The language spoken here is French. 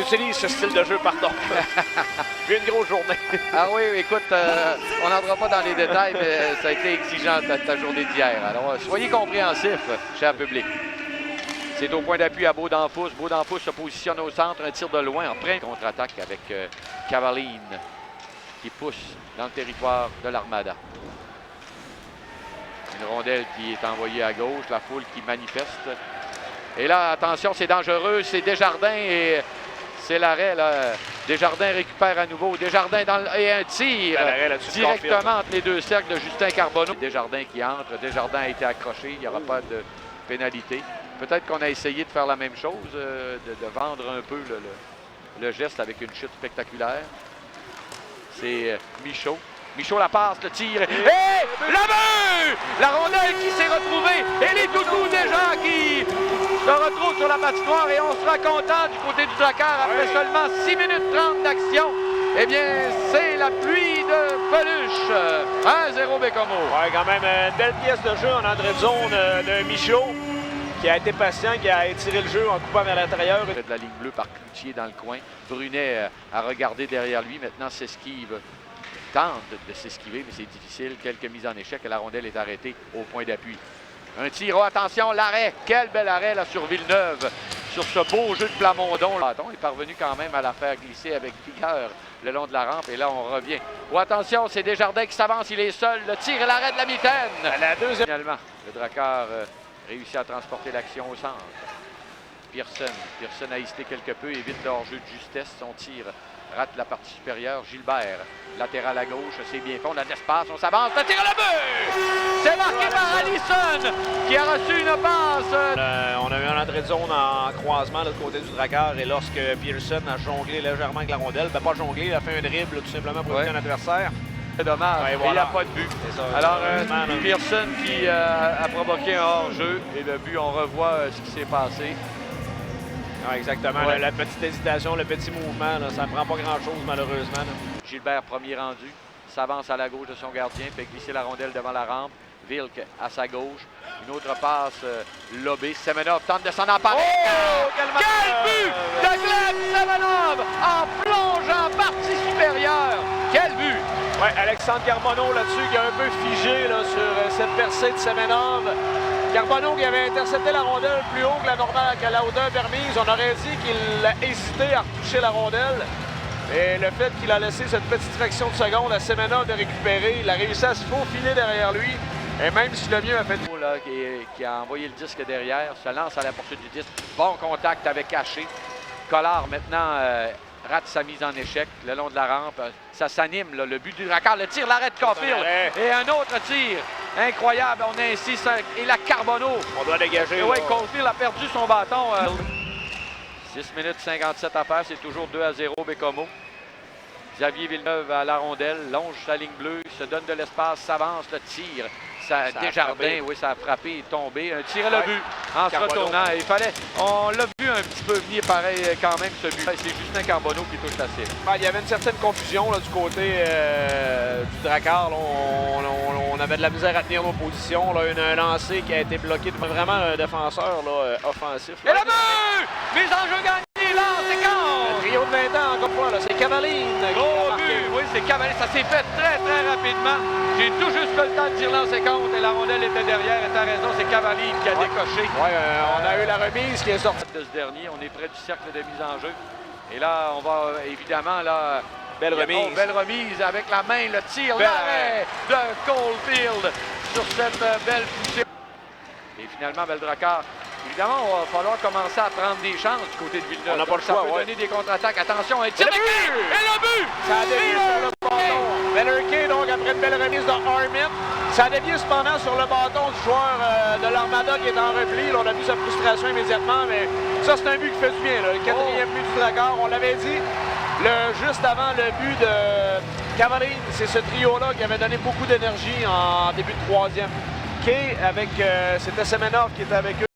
utilise ce style de jeu, pardon. J'ai une grosse journée. Ah oui, écoute, on n'entrera pas dans les détails, mais ça a été exigeant ta journée d'hier. Alors, soyez compréhensifs, cher public. C'est au point d'appui à Beaudenfousse. Beaudenfousse se positionne au centre, un tir de loin en plein contre-attaque avec Cavaline qui pousse dans le territoire de l'Armada. Une rondelle qui est envoyée à gauche, la foule qui manifeste. Et là, attention, c'est dangereux, c'est Desjardins et c'est l'arrêt. Desjardins récupère à nouveau. Desjardins et un tir directement entre les deux cercles de Justin Carbonneau. Desjardins qui entre. Desjardins a été accroché, il n'y aura pas de pénalité. Peut-être qu'on a essayé de faire la même chose, de vendre un peu le geste avec une chute spectaculaire. C'est Michaud. Michaud la passe, le tir. Et la but! La rondelle qui s'est retrouvée. Et les toutous déjà qui se retrouvent sur la patinoire. Et on sera content du côté du Drakkar après seulement 6 minutes 30 d'action. Eh bien, c'est la pluie de peluche. 1-0 Bécomo. Oui, quand même une belle pièce de jeu en entrée de zone de Michaud, qui a été patient, qui a étiré le jeu en coupant vers l'intérieur. De la ligne bleue par Cloutier dans le coin. Brunet a regardé derrière lui. Maintenant, s'esquive. Tente de s'esquiver, mais c'est difficile. Quelques mises en échec et la rondelle est arrêtée au point d'appui. Un tir, oh, attention, l'arrêt. Quel bel arrêt là sur Villeneuve, sur ce beau jeu de Plamondon. Le bâton est parvenu quand même à la faire glisser avec vigueur le long de la rampe. Et là, on revient. Oh, attention, c'est Desjardins qui s'avance. Il est seul. Le tir et l'arrêt de la mitaine. La deuxième. Finalement, le Drakkar réussit à transporter l'action au centre. Pearson a hésité quelque peu, évite le hors-jeu de justesse. Son tir rate la partie supérieure. Gilbert, latéral à gauche, c'est bien fait. On a de l'espace, on s'avance. Le tir à la but! C'est marqué par Allison qui a reçu une passe. On a eu un entrée de zone en croisement de l'autre côté du Drakkar et lorsque Pearson a jonglé légèrement avec la rondelle, pas jonglé, il a fait un dribble tout simplement pour éviter un adversaire. C'est dommage, ouais, voilà. Il n'y a pas de but. Ça, alors, Pearson qui a provoqué un hors-jeu et le but, on revoit ce qui s'est passé. Ah, exactement. Ouais. La petite hésitation, le petit mouvement, là, ça ne prend pas grand-chose malheureusement. Là. Gilbert, premier rendu, s'avance à la gauche de son gardien, fait glisser la rondelle devant la rampe. Wilk à sa gauche. Une autre passe lobée. Semenov tente de s'en emparer. Oh, quel but de Gleb Semenov en plongeant partie supérieure. Quel but! Oui, Alexandre Carbonneau là-dessus qui a un peu figé là, sur cette percée de Semenov. Carbonneau qui avait intercepté la rondelle plus haut que la normale, que la hauteur permise. On aurait dit qu'il a hésité à retoucher la rondelle. Et le fait qu'il a laissé cette petite fraction de seconde à Semenov de récupérer, il a réussi à se faufiler derrière lui. Et même si le mieux a fait... Là, qui a envoyé le disque derrière, se lance à la poursuite du disque. Bon contact avec Haché. Collard maintenant rate sa mise en échec le long de la rampe. Ça s'anime, le but du Drakkar. Le tir, l'arrêt de Caulfield. Et un autre tir. Incroyable, on insiste. Et la Carbonneau. On doit dégager. Oui, Caulfield a perdu son bâton. 6 minutes 57 à faire, c'est toujours 2-0 Bécomo. Xavier Villeneuve à la rondelle, longe sa ligne bleue, se donne de l'espace, s'avance, le tir. Ça Desjardins, oui, ça a frappé et tombé. Un tir à le but en se retournant. Il fallait, on l'a vu un petit peu venir pareil quand même ce but. C'est Justin Carbonneau qui touche la cible. Il y avait une certaine confusion là, du côté du Drakkar. On avait de la misère à tenir nos positions. Là, un lancer qui a été bloqué. Vraiment un défenseur là, offensif. Là. Et le but! Mise en jeu gagnée là, c'est quand? Le trio de 20 ans, encore une fois, c'est Cavaline. Gros but! Oui, c'est Cavaline. Ça s'est fait très, très rapidement. J'ai tout juste pas le temps de tirer lancer compte et la rondelle était derrière. Et t'as raison, c'est Cavaline qui a décoché. Oui, on a eu la remise qui est sortie. De ce dernier, on est près du cercle de mise en jeu. Et là, on va évidemment, là... Belle remise. Oh, belle remise avec la main, le tir, l'arrêt de Caulfield sur cette belle poussée. Et finalement, le Drakkar. Évidemment, il va falloir commencer à prendre des chances du côté de Villeneuve. On n'a pas le choix, ça peut donner des contre-attaques. Attention, un tir de but! Et le but! Ça a dévié sur le bâton. Bellerkey, donc, après une belle remise de Armit. Ça a dévié cependant sur le bâton du joueur de l'Armada qui est en repli. Là, on a vu sa frustration immédiatement, mais ça, c'est un but qui fait du bien. Là. Le quatrième but du Drakkar, on l'avait dit. Juste avant le but de Cavaline, c'est ce trio-là qui avait donné beaucoup d'énergie en début de troisième. Kay avec, c'était Semenov qui était avec eux.